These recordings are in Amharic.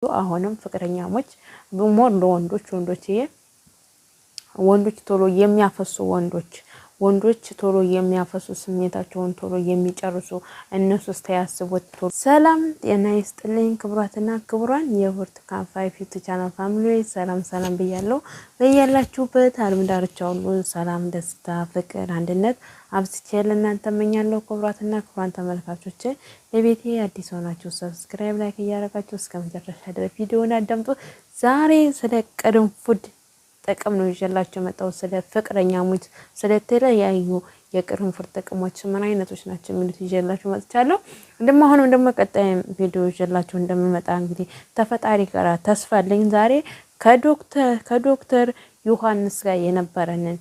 አሁንም ፍቅረኛሞች ሞር ለወንዶች ወንዶች ቶሎ የሚያፈሱ ወንዶች ቶሎ የሚያፈሱ ስሜታቸውን ቶሎ የሚጨርሱ እነሱ እስታያስቡት ቶሎ። ሰላም ጤና ይስጥልኝ ክብራትና ክብራን የብርቱካን ዩቲዩብ ቻናል ፋሚሊ ሰላም ብያለሁ። በያላችሁበት ዓለም ዳርቻ ሁሉ ሰላም፣ ደስታ፣ ፍቅር፣ አንድነት አብዝቼ ለእናንተ እመኛለሁ። ክብራትና ክብራን ተመልካቾቼ ለቤቴ አዲስ ሆናችሁ ሰብስክራይብ፣ ላይክ እያደረጋችሁ እስከ መጨረሻ ድረስ ቪዲዮውን አዳምጡ። ዛሬ ስለ ቅርንፉድ ጥቅም ነው ይዤላችሁ መጣሁ። ስለ ፍቅረኛሞች ስለተለያዩ የቅርንፉድ ጥቅሞች ምን አይነቶች ናቸው የሚሉት ይዤላችሁ መጥቻለሁ። አሁንም ደግሞ ቀጣይ ቪዲዮ ይዤላችሁ እንደምመጣ እንግዲህ ተፈጣሪ ጋር ተስፋ አለኝ። ዛሬ ከዶክተር ዮሐንስ ጋር የነበረንን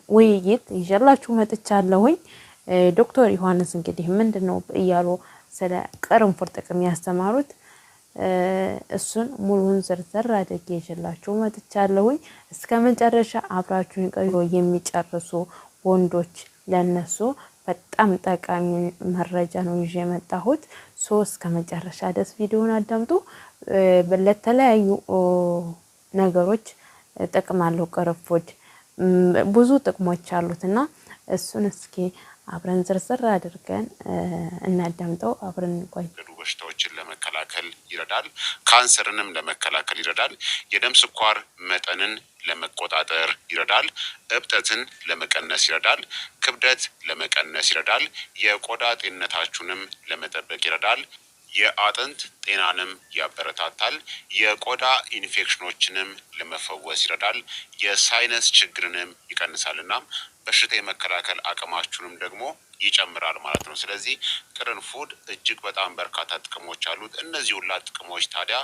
ውይይት ይዤላችሁ መጥቻለሁኝ። ዶክተር ዮሐንስ እንግዲህ ምንድነው እያሉ ስለ ቅርንፉድ ጥቅም ያስተማሩት እሱን ሙሉውን ዝርዝር አድርጌ ይዤላችሁ መጥቻለሁኝ። እስከ መጨረሻ አብራችሁን ቆዩ። የሚጨርሱ ወንዶች ለነሱ በጣም ጠቃሚ መረጃ ነው ይዤ የመጣሁት። እስከ መጨረሻ ድረስ ቪዲዮውን አዳምጡ። ለተለያዩ ነገሮች ጥቅም አለው ቅርንፉድ ብዙ ጥቅሞች አሉትና እሱን እስኪ አብረን ዝርዝር አድርገን እናዳምጠው። አብረን እንቆይ። በሽታዎችን ለመከላከል ይረዳል። ካንሰርንም ለመከላከል ይረዳል። የደም ስኳር መጠንን ለመቆጣጠር ይረዳል። እብጠትን ለመቀነስ ይረዳል። ክብደት ለመቀነስ ይረዳል። የቆዳ ጤንነታችሁንም ለመጠበቅ ይረዳል። የአጥንት ጤናንም ያበረታታል። የቆዳ ኢንፌክሽኖችንም ለመፈወስ ይረዳል። የሳይነስ ችግርንም ይቀንሳልና በሽታ የመከላከል አቅማችሁንም ደግሞ ይጨምራል ማለት ነው። ስለዚህ ቅርንፉድ እጅግ በጣም በርካታ ጥቅሞች አሉት። እነዚህ ሁላ ጥቅሞች ታዲያ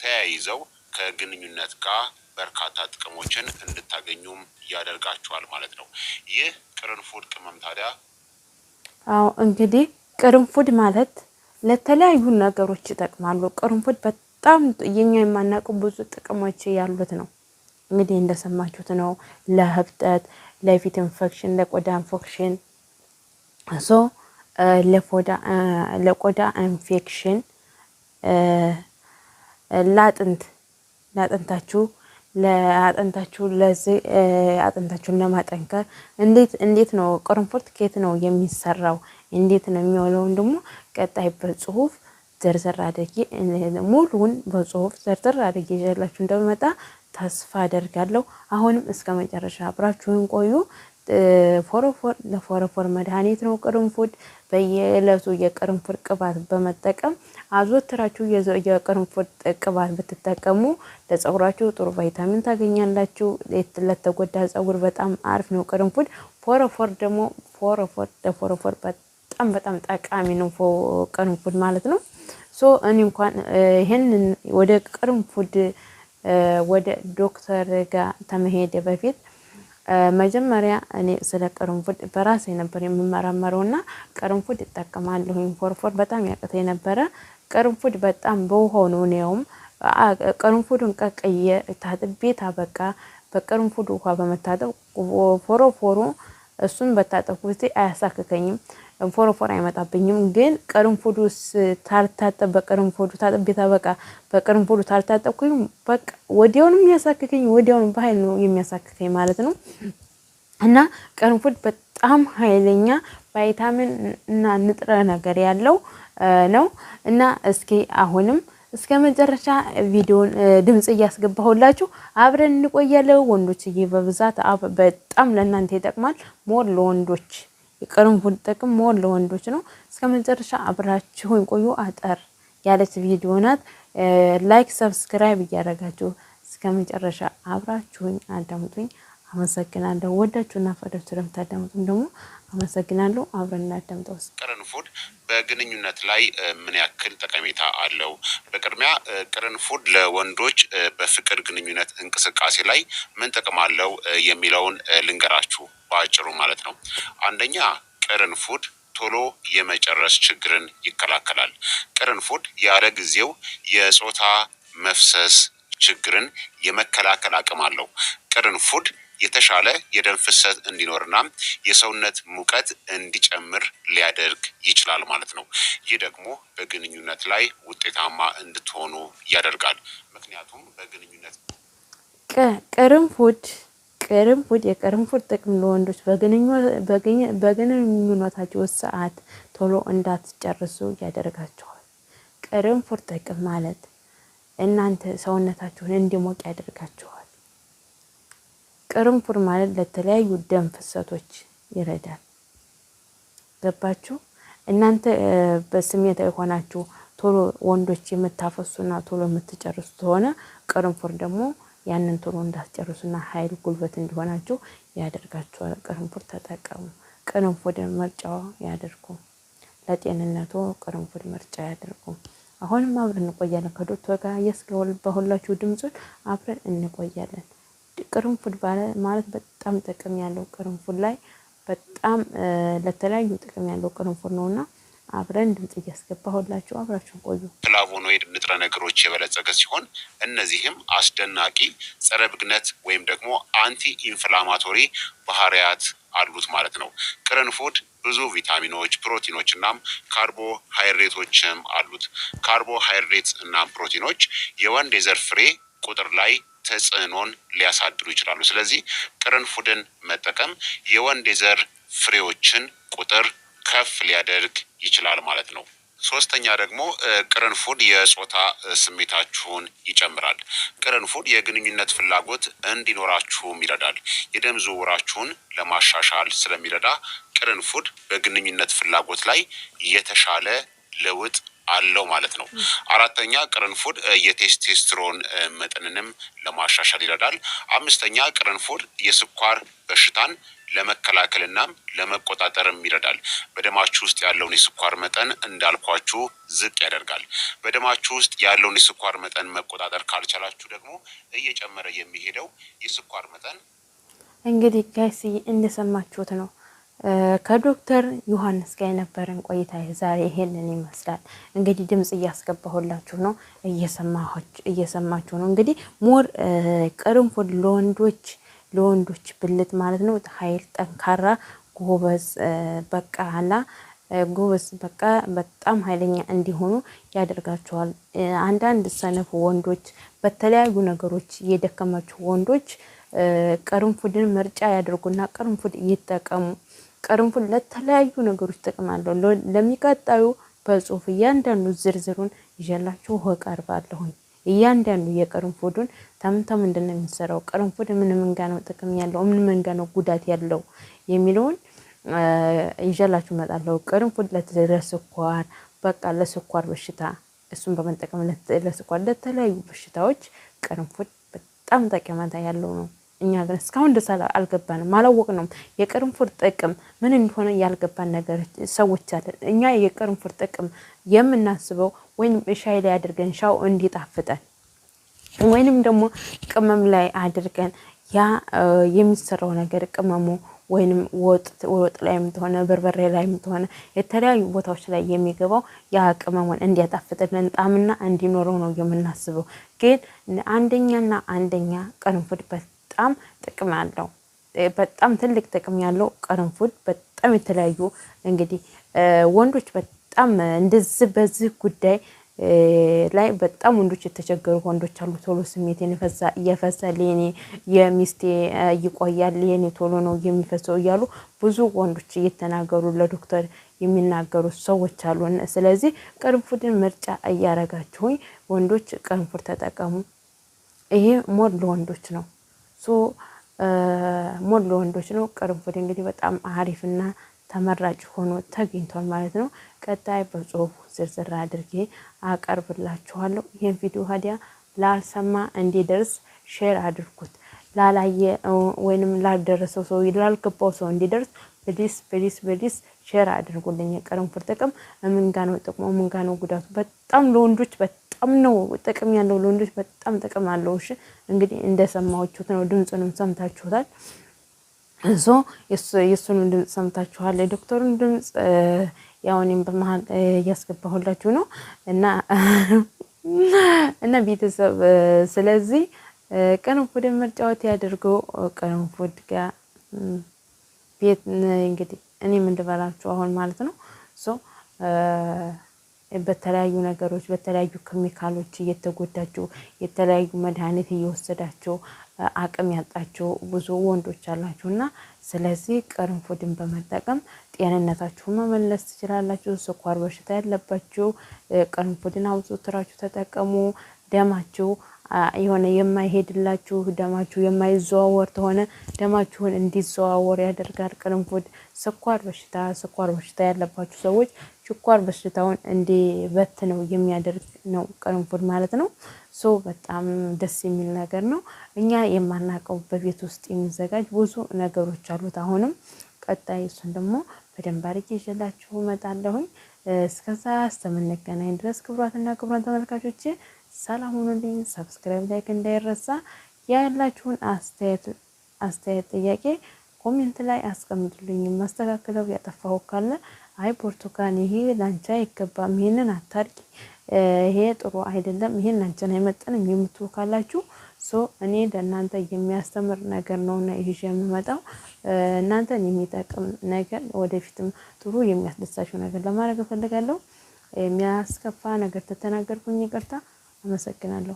ተያይዘው ከግንኙነት ጋር በርካታ ጥቅሞችን እንድታገኙም ያደርጋችኋል ማለት ነው። ይህ ቅርንፉድ ቅመም ታዲያ እንግዲህ ቅርንፉድ ማለት ለተለያዩ ነገሮች ይጠቅማሉ። ቅርንፉድ በጣም የኛ የማናውቀው ብዙ ጥቅሞች ያሉት ነው። እንግዲህ እንደሰማችሁት ነው። ለህብጠት፣ ለፊት ኢንፌክሽን፣ ለቆዳ ኢንፌክሽን ለቆዳ ኢንፌክሽን፣ ለአጥንታችሁ ለዚህ አጥንታችሁን ለማጠንከር እንዴት ነው ቅርንፉድ ከየት ነው የሚሰራው እንዴት ነው የሚውለው ደግሞ ቀጣይ በጽሁፍ ዝርዝር አድርጌ ሙሉውን በጽሁፍ ዝርዝር አድርጌ ይዤላችሁ እንደምመጣ ተስፋ አደርጋለሁ። አሁንም እስከ መጨረሻ አብራችሁን ቆዩ። ለፎረፎር መድኃኒት ነው ቅርንፉድ። በየዕለቱ የቅርንፉድ ቅባት በመጠቀም አዘውትራችሁ የቅርንፉድ ቅባት ብትጠቀሙ ለፀጉራችሁ ጥሩ ቫይታሚን ታገኛላችሁ። ለተጎዳ ፀጉር በጣም አሪፍ ነው ቅርንፉድ። ፎረፎር ደግሞ ለፎረፎር በጣም ጠቃሚ ነው ቅርንፉድ ማለት ነው። እኔ እንኳን ይሄንን ወደ ቅርንፉድ ወደ ዶክተር ጋር ተመሄደ በፊት መጀመሪያ እኔ ስለ ቅርንፉድ በራሴ ነበር የምመራመረውና ቅርንፉድ እጠቀማለሁ። ፎረፎር በጣም ያቀተኝ ነበረ። ቅርንፉድ በጣም በውሃው ነው ቅርንፉዱን ቀቅዬ ታጥቤ ታበቃ በቅርንፉድ ውሃ በመታጠብ ፎረፎሩ እሱን በታጠብኩ ጊዜ አያሳክከኝም፣ ፎረፎር አይመጣብኝም። ግን ቅርንፉዱ ታልታጠብ በቅርንፉዱ ታጥቤ ታበቃ በቅርንፉዱ ታልታጠብኩኝ በቃ ወዲያውንም የሚያሳክከኝ ወዲያውንም በኃይል ነው የሚያሳክከኝ ማለት ነው። እና ቅርንፉድ በጣም ኃይለኛ ቫይታሚን እና ንጥረ ነገር ያለው ነው። እና እስኪ አሁንም እስከ መጨረሻ ቪዲዮን ድምጽ እያስገባሁላችሁ አብረን እንቆያለን። ወንዶችዬ በብዛት በጣም ለእናንተ ይጠቅማል። ሞር ለወንዶች የቅርንፉድ ጥቅም ሞር ለወንዶች ነው። እስከ መጨረሻ አብራችሁን ቆዩ። አጠር ያለች ቪዲዮ ናት። ላይክ ሰብስክራይብ እያደረጋችሁ እስከ መጨረሻ አብራችሁን አዳምጡኝ። አመሰግናለሁ። ወዳችሁና ፈቅዳችሁ ስለምታዳምጡኝ ደግሞ አመሰግናለሁ። አብረን እናዳምጠው። ቅርንፉድ በግንኙነት ላይ ምን ያክል ጠቀሜታ አለው? በቅድሚያ ቅርንፉድ ለወንዶች በፍቅር ግንኙነት እንቅስቃሴ ላይ ምን ጥቅም አለው የሚለውን ልንገራችሁ በአጭሩ ማለት ነው። አንደኛ ቅርንፉድ ቶሎ የመጨረስ ችግርን ይከላከላል። ቅርንፉድ ያለ ጊዜው የጾታ መፍሰስ ችግርን የመከላከል አቅም አለው። ቅርንፉድ የተሻለ የደም ፍሰት እንዲኖርና የሰውነት ሙቀት እንዲጨምር ሊያደርግ ይችላል ማለት ነው። ይህ ደግሞ በግንኙነት ላይ ውጤታማ እንድትሆኑ ያደርጋል። ምክንያቱም በግንኙነት ቅርንፉድ የቅርንፉድ ጥቅም ለወንዶች በግንኙነታቸው ሰዓት ቶሎ እንዳትጨርሱ ያደርጋቸዋል። ቅርንፉድ ጥቅም ማለት እናንተ ሰውነታችሁን እንዲሞቅ ያደርጋችኋል። ቅርንፉድ ማለት ለተለያዩ ደም ፍሰቶች ይረዳል። ገባችሁ? እናንተ በስሜታዊ ሆናችሁ ቶሎ ወንዶች የምታፈሱና ቶሎ የምትጨርሱ ከሆነ ቅርንፉድ ደግሞ ያንን ቶሎ እንዳትጨርሱና ኃይል ጉልበት እንዲሆናችሁ ያደርጋችኋል። ቅርንፉድ ተጠቀሙ። ቅርንፉድ ምርጫው ያደርጉ። ለጤንነቱ ቅርንፉድ ምርጫ ያደርጉ። አሁንም አብረን እንቆያለን ከዶክተር ጋር እያስገባሁላችሁ ድምጹን አብረን እንቆያለን። ቅርንፉድ ማለት በጣም ጥቅም ያለው ቅርንፉድ ላይ በጣም ለተለያዩ ጥቅም ያለው ቅርንፉድ ነውና አብረን ድምጽ እያስገባሁላችሁ አብራችሁን ቆዩ። ፍላቮኖይድ ንጥረ ነገሮች የበለጸገ ሲሆን እነዚህም አስደናቂ ጸረ ብግነት ወይም ደግሞ አንቲ ኢንፍላማቶሪ ባህሪያት አሉት ማለት ነው። ቅርንፉድ ብዙ ቪታሚኖች፣ ፕሮቲኖች እናም ካርቦሃይድሬቶችም አሉት። ካርቦሃይድሬት እና ፕሮቲኖች የወንድ የዘር ፍሬ ቁጥር ላይ ተጽዕኖን ሊያሳድሩ ይችላሉ። ስለዚህ ቅርንፉድን መጠቀም የወንድ የዘር ፍሬዎችን ቁጥር ከፍ ሊያደርግ ይችላል ማለት ነው። ሶስተኛ ደግሞ ቅርንፉድ የጾታ ስሜታችሁን ይጨምራል። ቅርንፉድ የግንኙነት ፍላጎት እንዲኖራችሁም ይረዳል። የደም ዝውውራችሁን ለማሻሻል ስለሚረዳ ቅርንፉድ በግንኙነት ፍላጎት ላይ የተሻለ ለውጥ አለው ማለት ነው። አራተኛ ቅርንፉድ የቴስቴስትሮን መጠንንም ለማሻሻል ይረዳል። አምስተኛ ቅርንፉድ የስኳር በሽታን ለመከላከልና ለመቆጣጠርም ይረዳል። በደማችሁ ውስጥ ያለውን የስኳር መጠን እንዳልኳችሁ ዝቅ ያደርጋል። በደማችሁ ውስጥ ያለውን የስኳር መጠን መቆጣጠር ካልቻላችሁ ደግሞ እየጨመረ የሚሄደው የስኳር መጠን እንግዲህ ጋይስ እንደሰማችሁት ነው። ከዶክተር ዮሐንስ ጋር የነበረን ቆይታ ዛሬ ይሄንን ይመስላል። እንግዲህ ድምጽ እያስገባሁላችሁ ነው፣ እየሰማችሁ ነው። እንግዲህ ሞር ቅርንፉድ ለወንዶች ብልት ማለት ነው ኃይል፣ ጠንካራ፣ ጎበዝ በቃ በጣም ኃይለኛ እንዲሆኑ ያደርጋቸዋል። አንዳንድ ሰነፍ ወንዶች በተለያዩ ነገሮች የደከማቸው ወንዶች ቅርንፉድን ምርጫ ያደርጉና ቅርንፉድ ይጠቀሙ። ቅርንፉድ ለተለያዩ ነገሮች ጥቅም አለው። ለሚቀጣዩ በጽሁፍ እያንዳንዱ ዝርዝሩን ይዤላችሁ እቀርባለሁኝ። እያንዳንዱ የቅርንፉዱን ተምተም ምንድነው የሚሰራው፣ ቅርንፉድ ምን ጋር ነው ጥቅም ያለው፣ ምን ጋር ነው ጉዳት ያለው የሚለውን ይዤላችሁ እመጣለሁ። ቅርንፉድ ለስኳር በቃ ለስኳር በሽታ እሱን በመጠቀም ለስኳር ለተለያዩ በሽታዎች ቅርንፉድ በጣም ጠቀሜታ ያለው ነው። እኛ ግን እስካሁን ደስ አልገባንም፣ አላወቅንም። የቅርንፉድ ጥቅም ምን እንደሆነ ያልገባን ነገር ሰዎች አለን። እኛ የቅርንፉድ ጥቅም የምናስበው ወይንም ሻይ ላይ አድርገን ሻው እንዲጣፍጠን ወይንም ደግሞ ቅመም ላይ አድርገን ያ የሚሰራው ነገር ቅመሙ ወይንም ወጥ ላይ የምትሆነ በርበሬ ላይ የምትሆነ የተለያዩ ቦታዎች ላይ የሚገባው ያ ቅመሙን እንዲያጣፍጥልን ጣዕምና እንዲኖረው ነው የምናስበው። ግን አንደኛ ቅርንፉድ በጣም ጥቅም አለው። በጣም ትልቅ ጥቅም ያለው ቅርንፉድ በጣም የተለያዩ እንግዲህ ወንዶች በጣም እንደዚህ በዚህ ጉዳይ ላይ በጣም ወንዶች የተቸገሩ ወንዶች አሉ። ቶሎ ስሜቴን እየፈሰለ የኔ የሚስቴ ይቆያል የኔ ቶሎ ነው የሚፈሰው እያሉ ብዙ ወንዶች እየተናገሩ ለዶክተር የሚናገሩ ሰዎች አሉ። ስለዚህ ቅርንፉድን ምርጫ እያረጋችሁኝ ወንዶች ቅርንፉድ ተጠቀሙ። ይሄ ሞር ለወንዶች ነው። ሞር ለወንዶች ነው። ቅርንፉድ እንግዲህ በጣም አሪፍና ተመራጭ ሆኖ ተገኝቷል ማለት ነው። ቀጣይ በጽሁፍ ዝርዝር አድርጌ አቀርብላችኋለሁ። ይሄን ቪዲዮ ሀዲያ ላልሰማ እንዲደርስ ሼር አድርጉት። ላላየ ወይንም ላልደረሰው ሰው ላልገባው ሰው እንዲደርስ በዲስ ሼር አድርጉልኝ። ቅርንፉድ ጥቅም ምን ጋር ነው ጥቅሙ፣ ምን ጋር ነው ጉዳቱ? በጣም ለወንዶች በጣም ነው ጥቅም ያለው፣ ለወንዶች በጣም ጥቅም አለው። እሺ እንግዲህ እንደሰማችሁት ነው፣ ድምጹንም ሰምታችሁታል። የሱን ድምጽ ሰምታችኋል። የዶክተሩን ድምጽ ያው እኔም በመሀል እያስገባሁላችሁ ነው እና ቤተሰብ ስለዚህ ቅርንፉድን ምርጫዎት ያድርገው። ቅርንፉድ ጋር ቤት እንግዲህ እኔ ምን ልበላችሁ አሁን ማለት ነው በተለያዩ ነገሮች በተለያዩ ኬሚካሎች እየተጎዳችሁ የተለያዩ መድኃኒት እየወሰዳችሁ አቅም ያጣችሁ ብዙ ወንዶች አላችሁ እና ስለዚህ ቅርንፉድን በመጠቀም ጤንነታችሁን መመለስ ትችላላችሁ። ስኳር በሽታ ያለባችሁ ቅርንፉድን አውጥታችሁ ተጠቀሙ። ደማችሁ የሆነ የማይሄድላችሁ ደማችሁ የማይዘዋወር ተሆነ ደማችሁን እንዲዘዋወር ያደርጋል ቅርንፉድ። ስኳር በሽታ ያለባችሁ ሰዎች ስኳር በሽታውን እንዲበት ነው የሚያደርግ ነው ቅርንፉድ ማለት ነው። በጣም ደስ የሚል ነገር ነው። እኛ የማናውቀው በቤት ውስጥ የሚዘጋጅ ብዙ ነገሮች አሉት። አሁንም ቀጣይ እሱን ደግሞ በደንብ አድርጌ ይዤላችሁ እመጣለሁኝ። እስከዛ እስከምንገናኝ ድረስ ክቡራትና ክቡራን ተመልካቾቼ ሰላም ሁኑልኝ። ሰብስክራይብ ላይክ እንዳይረሳ። ያላችሁን አስተያየት ጥያቄ ኮሜንት ላይ አስቀምጡልኝ። ማስተካከለው ያጠፋው ካለ አይ ብርቱካን ይሄ ላንቺ አይገባም፣ ይሄንን አታርቂ፣ ይሄ ጥሩ አይደለም፣ ይሄን ላንቺን አይመጥንም የምትሉ ካላችሁ እኔ ለእናንተ የሚያስተምር ነገር ነውና ይዤ የምመጣው እናንተን የሚጠቅም ነገር ወደፊትም ጥሩ የሚያስደስታችሁ ነገር ለማድረግ እፈልጋለሁ። የሚያስከፋ ነገር ተተናገርኩኝ ይቅርታ። አመሰግናለሁ።